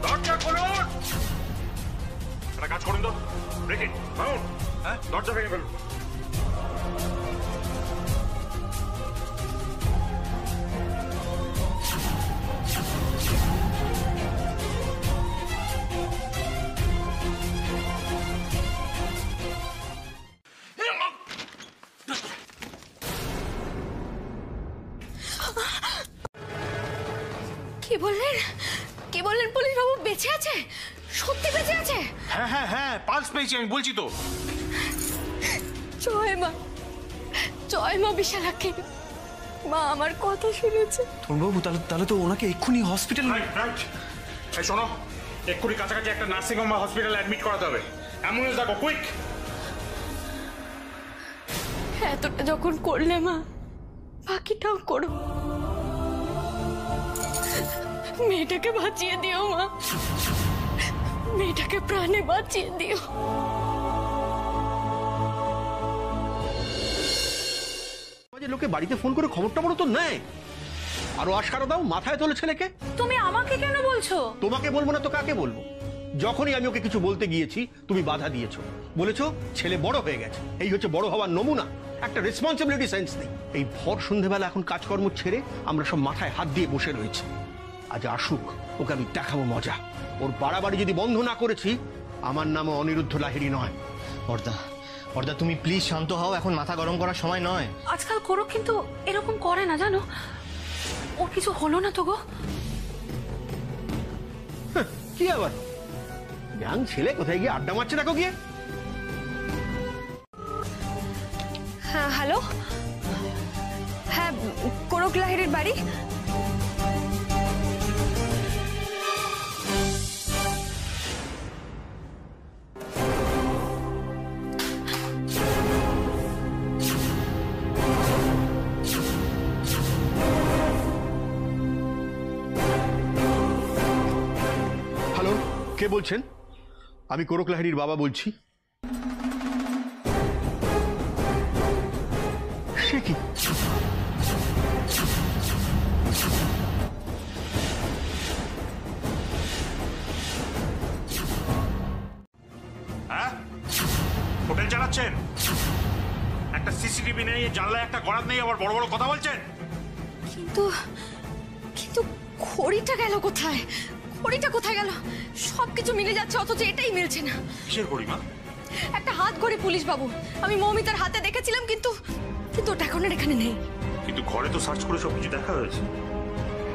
দরজা খুলুন। একটা কাজ করুন তো, ব্রেক ইট, ভাঙুন। হ্যাঁ, দরজা ভেঙে ফেলুন। কি বললেন পুলিশ বাবু বেঁচে আছে? সত্যি বেঁচে আছে? হ্যাঁ হ্যাঁ হ্যাঁ, পালস পেয়েছি আমি, বলছি তো। জয় মা বিশালাক্ষী, মা আমার কথা শুনেছে। তরুণবাবু তাহলে তো ওনাকে এক্ষুনি হসপিটাল। রাইট। এই শোনো, এক্ষুনি কাছাকাছি একটা নার্সিং হোম বা হসপিটালে অ্যাডমিট করাতে হবে। অ্যাম্বুলেন্স ডাকো, কুইক। এতটা যখন করলে মা, বাকিটাও করো। মেয়েটাকে বাঁচিয়ে দিও মা, মেয়েটাকে প্রাণে বাঁচিয়ে দিও। লোকে বাড়িতে ফোন করে খবর টবর তো নেয়। আরো আশকারা দাও, মাথায় তোলে ছেলেকে। তুমি আমাকে কেন বলছো? তোমাকে বলবো না তো কাকে বলবো? যখনই আমি ওকে কিছু বলতে গিয়েছি তুমি বাধা দিয়েছো, বলেছো ছেলে বড় হয়ে গেছে। এই হচ্ছে বড় হওয়ার নমুনা। একটা রেসপন্সিবিলিটি সেন্স নেই। এই ভর সন্ধ্যেবেলা এখন কাজকর্ম ছেড়ে আমরা সব মাথায় হাত দিয়ে বসে রয়েছি। আজ আসুক, ওকে আমি দেখাবো মজা। ওর বাড়াবাড়ি যদি বন্ধ না করেছি, আমার নামও অনিরুদ্ধ লাহিড়ী নয়। বর্দা তুমি প্লিজ শান্ত হও, এখন মাথা গরম করার সময় নয়। আজকাল করো কিন্তু এরকম করে না, জানো? ওর কিছু হলো না তো গো? কি আবার ইয়াং ছেলে কোথায় গিয়ে আড্ডা মারছে দেখো গিয়ে। হ্যাঁ হ্যালো, হ্যাঁ কোরক লাহিড়ীর বাড়ি। হ্যালো, কে বলছেন? আমি কোরক লাহিড়ীর বাবা বলছি। সে কি? হ্যাঁ, হোটেল চালাচ্ছেন? একটা সিসিটিভি নেই, জানলায় একটা গড়াত নেই, আবার বড় বড় কথা বলছেন। কিন্তু ঘড়িটা গেল কোথায়? ঘড়িটা কোথায় গেল? সবকিছু মিলে যাচ্ছে, অথচ এটাই মিলছে না। কিসের ঘড়ি মা? একটা হাত ঘড়ি পুলিশ বাবু, আমি মৌমিতার হাতে দেখেছিলাম, কিন্তু ওটা এখন আর এখানে নেই। কিন্তু ঘরে তো সার্চ করে সবকিছু দেখা হয়েছে,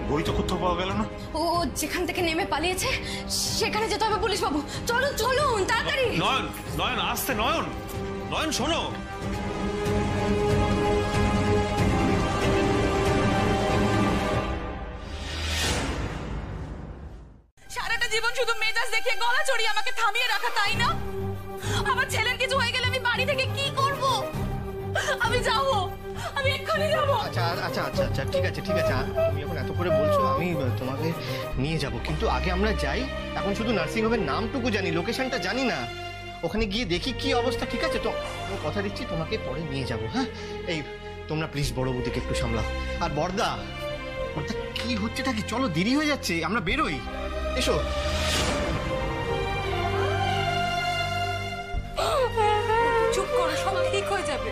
ঘড়ি তো কোথাও পাওয়া গেল না। ও যেখান থেকে নেমে পালিয়েছে সেখানে যেতে হবে পুলিশ বাবু। চলুন তাড়াতাড়ি। নয়ন আসতে, নয়ন শোনো। সারাটা জীবন শুধু মেজাজ দেখিয়ে গলা চড়িয়ে আমাকে থামিয়ে রাখা, তাই না? আমার ছেলের কিছু হয়ে গেলে আমি বাড়ি থেকে কি করব? আমি যাবো, আমি এক্ষুনি যাবো। আচ্ছা আচ্ছা আচ্ছা আচ্ছা ঠিক আছে ঠিক আছে, তুমি এখন এত করে বলছো, আমি তোমাকে নিয়ে যাব, কিন্তু আগে আমরা যাই। এখন শুধু নার্সিং হোমের নামটুকু জানি, লোকেশনটা জানি না। ওখানে গিয়ে দেখি কি অবস্থা। ঠিক আছে তো, আমি কথা দিচ্ছি তোমাকে পরে নিয়ে যাব। হ্যাঁ, এই তোমরা প্লিজ বড় বৌদিকে একটু সামলাও। আর বর্দা কি হচ্ছেটা কি? চলো, দেরি হয়ে যাচ্ছে, আমরা বেরোই। এসো। চুপ করো, সব ঠিক হয়ে যাবে।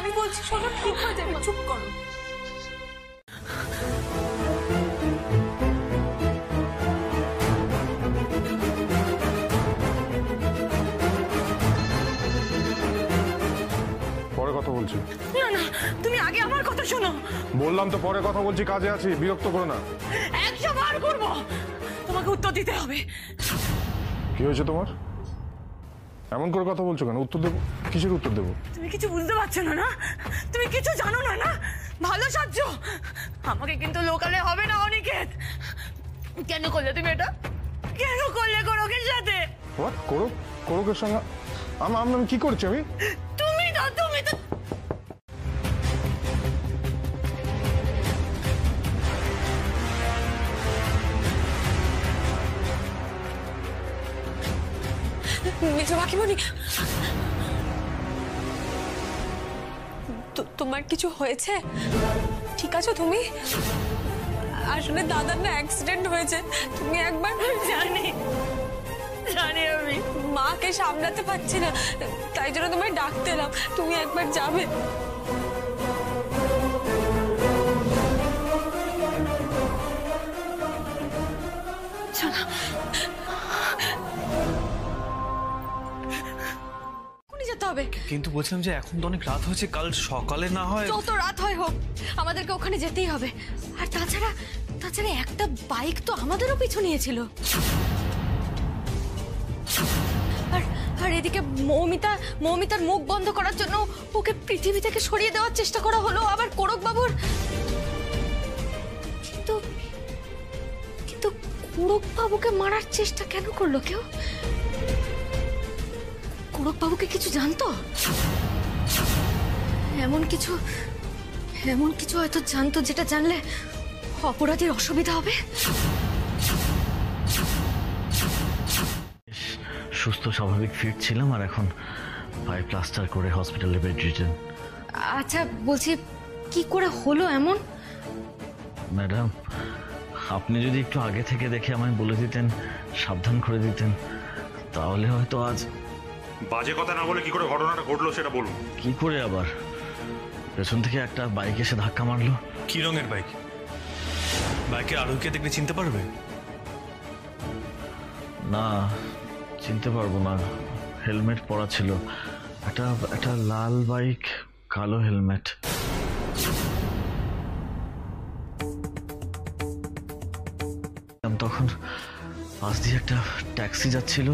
আমি বলছি শোনো, ঠিক হয়ে যাবে, চুপ করো। পরে কথা বলছি। না, তুমি আগে আমার কথা শোনো। বললাম তো পরে কথা বলছি, কাজে আছি, বিরক্ত করো না। 100 বার করবো, তোমাকে উত্তর দিতে হবে। কি হয়েছে তোমার? এমন করে কথা বলছো কেন? উত্তর দেবো? কিসের উত্তর দেবো? তুমি কিছু বুঝতে পারছো না? তুমি কিছু জানো না? ভালো সাজছ। আমাকে কিন্তু লোকালে হবে না অনিকেত। কেন করলে তুমি এটা? কেন করলে কোরকের সাথে? কোরকের সঙ্গে আমি কি করছি? তুমি তো মেজো কাকিমণি, তোমার কিছু হয়েছে? ঠিক আছো তুমি? আসলে দাদার না অ্যাক্সিডেন্ট হয়েছে, তুমি একবার। জানি আমি মাকে সামলাতে পারছি না, তাই জন্য তোমায় ডাকতে এলাম, তুমি একবার যাবে। যেতে হবে। কিন্তু বলছিলাম যে এখন তো অনেক রাত হয়েছে, কাল সকালে না হয়। যত রাত হয় হোক, আমাদেরকে ওখানে যেতেই হবে। আর তাছাড়া তাছাড়া একটা বাইক তো আমাদেরও পিছু নিয়েছিল। আর আর এদিকে মৌমিতার মুখ বন্ধ করার জন্য ওকে পৃথিবী থেকে সরিয়ে দেওয়ার চেষ্টা করা হলো। আবার কোরক বাবুর কিন্তু কোরক বাবুকে মারার চেষ্টা কেন করলো কেউ? কোরক বাবুকে কিছু জানতো? এমন কিছু হয়তো জানতো যেটা জানলে অপরাধীর অসুবিধা হবে। সুস্থ স্বাভাবিক ফিট ছিলাম, আর এখন পায়ে প্লাস্টার করে হসপিটালে বেড রিটেন। আচ্ছা বলছি, কি করে হলো এমন? ম্যাডাম, আপনি যদি একটু আগে থেকে দেখে আমায় বলে দিতেন, সাবধান করে দিতেন, তাহলে হয়তো আজ। বাজে কথা না বলে কি করে ঘটনাটা ঘটলো সেটা বলুন। কি করে আবার? পেছন থেকে একটা বাইক এসে ধাক্কা মারলো। কি রঙের বাইক? বাইকের আরোহীকে দেখলে চিনতে পারবে? না, চিনতে পারবো না। হেলমেট পরা ছিল, একটা লাল বাইক, কালো হেলমেট। তখন পাশ দিয়ে একটা ট্যাক্সি যাচ্ছিল,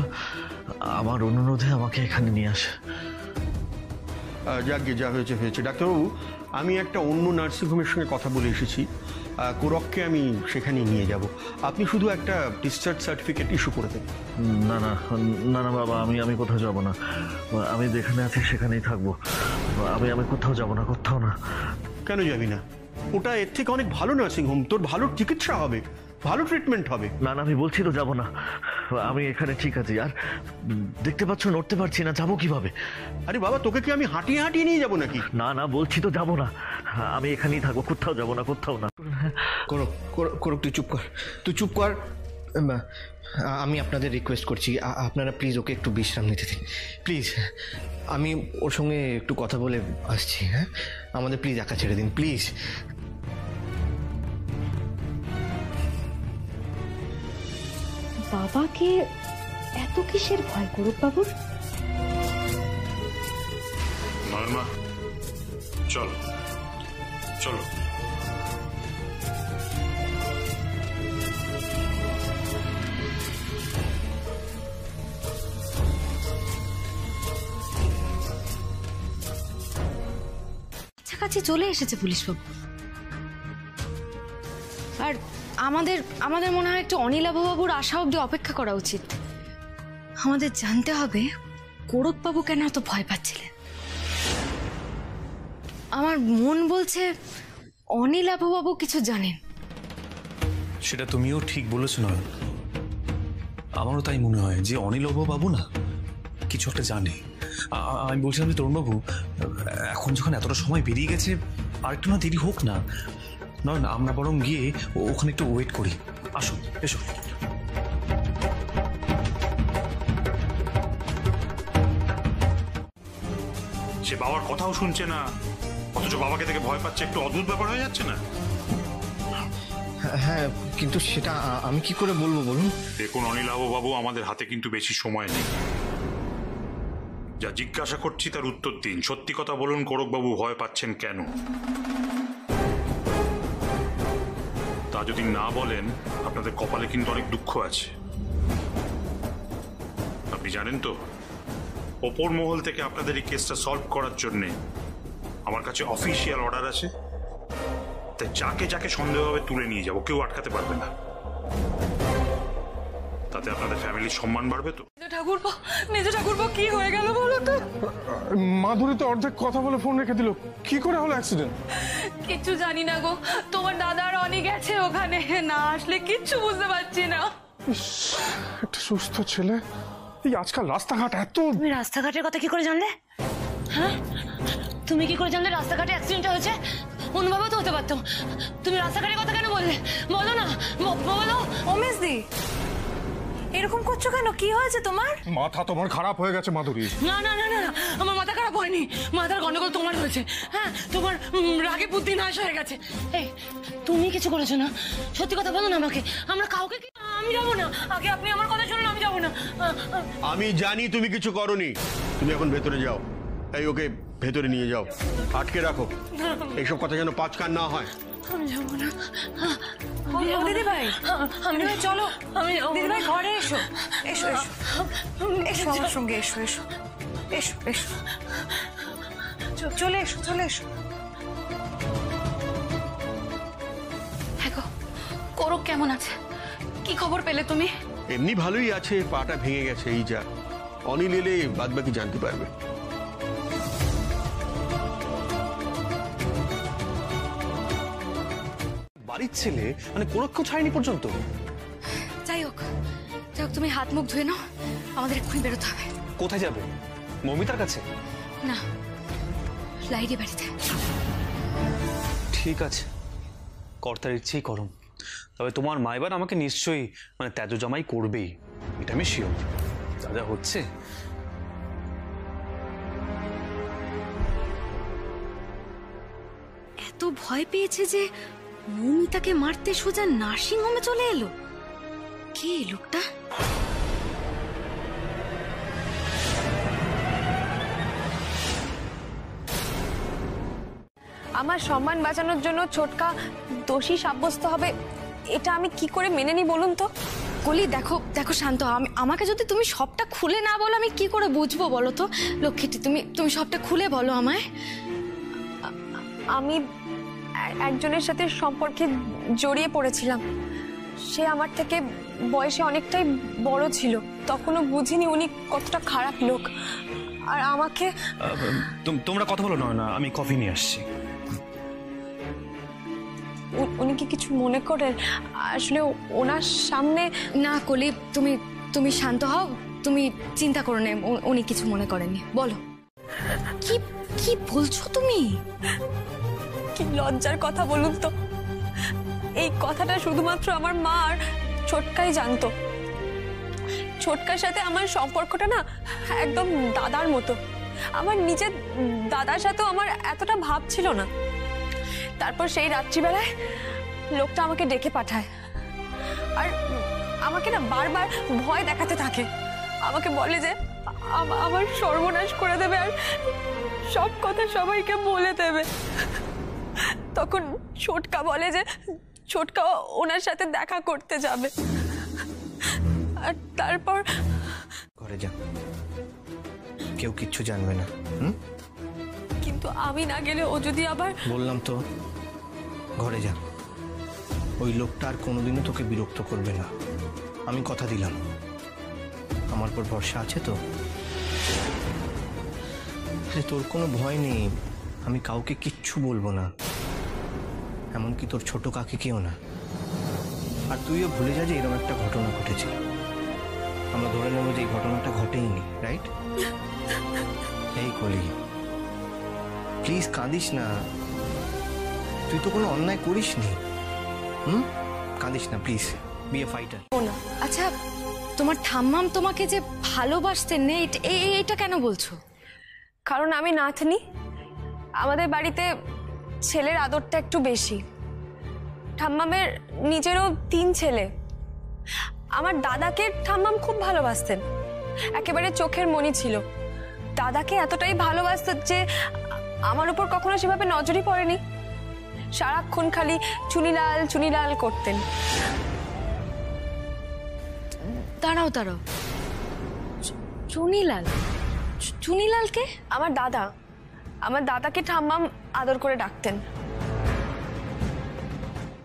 আমার অনুরোধে আমাকে এখানে নিয়ে আসে। যাক গে, যা হয়েছে হয়েছে। ডাক্তারবাবু, আমি একটা অন্য নার্সিংহোমের সঙ্গে কথা বলে এসেছি, কোরককে আমি সেখানে নিয়ে যাব। আপনি শুধু একটা ডিসচার্জ সার্টিফিকেট ইস্যু করে দেন। না না না না বাবা, আমি কোথাও যাব না। আমি যেখানে আছি সেখানেই থাকবো। আমি কোথাও যাব না, কোথাও না। কেন যাবি না? ওটা এর থেকে অনেক ভালো নার্সিংহোম, তোর ভালো চিকিৎসা হবে, ভালো ট্রিটমেন্ট হবে। না না, আমি বলছি তো যাবো না। আমি এখানে ঠিক আছি, আর দেখতে পাচ্ছ নড়তে পারছি না, যাবো কিভাবে? আরে বাবা, তোকে কি আমি হাঁটিয়ে নিয়ে যাবো নাকি? না না, বলছি তো যাবো না। আমি এখানেই থাকবো, কোথাও যাবো না, কোথাও না। করক তুই চুপ কর। আমি আপনাদের রিকোয়েস্ট করছি, আপনারা প্লিজ ওকে একটু বিশ্রাম নিতে দিন প্লিজ। আমি ওর সঙ্গে একটু কথা বলে আসছি। হ্যাঁ, আমাদের প্লিজ একা ছেড়ে দিন প্লিজ। বাবাকে এত কিসের ভয় কোরক বাবুর? নয়ন মা, চলো চলো। কাছাকাছি চলে এসেছে পুলিশবাবু। আর আমাদের মনে হয় একটু অনিলাভবাবুর আশা অবধি অপেক্ষা করা উচিত। আমাদের জানতে হবে কোরক বাবু কেন এত ভয় পাচ্ছিলেন। আমার মন বলছে অনিলাভবাবু কিছু জানেন। সেটা তুমিও ঠিক বলেছো নয়ন। আমারও তাই মনে হয় যে অনিলভ বাবু না কিছু একটা জানে। আমি বলছিলাম যে তরুণবাবু, এখন যখন এতটা সময় বেরিয়ে গেছে, আর একটু না দেরি হোক না। নয় না, আমরা বরং গিয়ে ওখানে একটু ওয়েট করি। আসো, এসো। সে বাবার কথাও শুনছে না, অথচ বাবাকে দেখে ভয় পাচ্ছে। একটু অদ্ভুত ব্যাপার হয়ে যাচ্ছে না? হ্যাঁ, কিন্তু সেটা আমি কি করে বলবো বলুন? দেখুন অনিলাভ বাবু, আমাদের হাতে কিন্তু বেশি সময় নেই। যা জিজ্ঞাসা করছি তার উত্তর দিন। সত্যি কথা বলুন, কোরক বাবু ভয় পাচ্ছেন কেন? তা যদি না বলেন, আপনাদের কপালে কিন্তু অনেক দুঃখ আছে। আপনি জানেন তো, ওপর মহল থেকে আপনাদের এই কেসটা সলভ করার জন্যে আমার কাছে অফিসিয়াল অর্ডার আছে। তাই যাকে সন্দেহ হবে তুলে নিয়ে যাবো, কেউ আটকাতে পারবে না। তাতে আপনাদের ফ্যামিলির সম্মান বাড়বে তো। মেজো ঠাকুরপো, কি হয়ে গেল বলো তো? মাধুরী তো অর্ধেক কথা বলে ফোন রেখে দিল। কি করে হলো অ্যাক্সিডেন্ট? কিচ্ছু জানি না গো। তোমার দাদা আর অনেক গেছে ওখানে, না আসলে কিচ্ছু বুঝতে পারছি না। একটা সুস্থ ছেলে, এই আজকাল রাস্তাঘাট এত। তুমি রাস্তাঘাটের কথা কি করে জানলে? হ্যাঁ, তুমি কি করে জানলে রাস্তাঘাটে অ্যাক্সিডেন্ট হয়েছে? অন্যভাবে তো হতে পারতো। তুমি রাস্তাঘাটের কথা কেন বললে? বলো না, বলো। অমেশ দি, এরকম করছো কেন? কি হয়েছে তোমার? মাথা তোমার খারাপ হয়ে গেছে মাধুরী। না না না না, আমার মাথা খারাপ হয়নি। মাথার গন্ডগোল তোমার হয়েছে। হ্যাঁ, তোমার রাগে বুদ্ধি নাশ হয়ে গেছে। এই, তুমি কিছু করেছো না? সত্যি কথা বলো না আমাকে। আমরা কাউকে। আমি যাবো না। আগে আপনি আমার কথা শুনুন, আমি যাবো না। আমি জানি তুমি কিছু করোনি। তুমি এখন ভেতরে যাও। এই ওকে ভেতরে নিয়ে যাও, আটকে রাখো, এইসব কথা যেন পাঁচ কান না হয়। আমি যাবো না। দিদি ভাই, চলো দিদি ভাই, ঘরে এসো, এসো এসো এসো আমার সঙ্গে, এসো এসো এসো এসো, চলে এসো চলে এসো। হ্যাঁ গো, করক কেমন আছে? কি খবর পেলে তুমি? এমনি ভালোই আছে, পাটা ভেঙে গেছে, এই যা। অনিল এলে বাদ বাকি জানতে পারবে। বাড়ির ছেলে মানে কোরককেও ছাড়েনি পর্যন্ত। যাই হোক তুমি হাত মুখ ধুয়ে নাও, আমাদের এক্ষুনি বেরোতে হবে। কোথায় যাবে? মৌমিতার কাছে? না, লাইরি বাড়িতে। ঠিক আছে, কর্তার ইচ্ছেই করুন। তবে তোমার মা এবার আমাকে নিশ্চয়ই মানে ত্যাজ জমাই করবেই, এটা আমি শিওর। যা যা হচ্ছে এত ভয় পেয়েছে যে মৌমিতাকে মারতে সোজা নার্সিং হোমে চলে এলো। কে লোকটা? আমার সম্মান বাঁচানোর জন্য ছোটকা দোষী সাব্যস্ত হবে, এটা আমি কি করে মেনে নিই বলুন তো? কলি দেখো দেখো শান্ত, আমাকে যদি তুমি সবটা খুলে না বলো আমি কি করে বুঝবো বলো তো? লক্ষ্মীটি, তুমি সবটা খুলে বলো আমায়। আমি একজনের সাথে সম্পর্কে জড়িয়ে পড়েছিলাম। সে আমার থেকে বয়সে অনেকটাই বড় ছিল। তখনও বুঝিনি উনি কতটা খারাপ লোক। আর আমাকে তোমরা কথা বলো না, আমি কফি নিয়ে আসছি। উনি কি কিছু মনে করেন? আসলে ওনার সামনে না কলি, তুমি শান্ত হও, তুমি চিন্তা করো না, উনি কিছু মনে করেননি। বলো কি কি বলছো তুমি? কি লজ্জার কথা বলুন তো। এই কথাটা শুধুমাত্র আমার মা আর ছোটকাই জানতো। ছোটকার সাথে আমার সম্পর্কটা না একদম দাদার মতো। আমার নিজের দাদার সাথেও আমার এতটা ভাব ছিল না। তারপর সেই রাত্রিবেলায় লোকটা আমাকে ডেকে পাঠায় আর আমাকে না বারবার ভয় দেখাতে থাকে। আমাকে বলে যে আমার সর্বনাশ করে দেবে আর সব কথা সবাইকে বলে দেবে। তখন ছোটকা বলে যে ছোটকা ওনার সাথে দেখা করতে যাবে। আর তারপর ঘরে যা, কেউ কিচ্ছু জানবে না। কিন্তু আমি না গেলে ও যদি আবার... বললাম তো, ঘরে যা। ওই লোকটা আর কোনোদিনও তোকে বিরক্ত করবে না, আমি কথা দিলাম। আমার পর ভরসা আছে তো? আরে তোর কোনো ভয় নেই, আমি কাউকে কিচ্ছু বলবো না, এমনকি তোর ছোট কাকিকেও না। আর তুইও ভুলে যা যে এরকম একটা ঘটনা ঘটেছিল। আমরা ধরে নেব যে এই ঘটনাটা ঘটেইনি, রাইট? এই কলি, প্লিজ কাঁদিস না, তুই তো কোনো অন্যায় করিস নি। কাঁদিস না প্লিজ, বি এ ফাইটার। আচ্ছা, তোমার ঠাম্মাম তোমাকে যে ভালোবাসতেন না, এইটা কেন বলছো? কারণ আমি নাতনি, আমাদের বাড়িতে ছেলের আদরটা একটু বেশি। ঠাম্মামের নিজেরও 3 ছেলে। আমার দাদাকে ঠাম্মাম খুব ভালোবাসতেন, একেবারে চোখের মণি ছিল। দাদাকে এতটাই ভালোবাসতেন যে আমার উপর কখনো সেভাবে নজরই পড়েনি। সারাক্ষণ খালি চুনিলাল চুনিলাল করতেন। দাঁড়াও, চুনিলাল? চুনিলালকে? আমার দাদাকে ঠাম্মাম আদর করে ডাকতেন।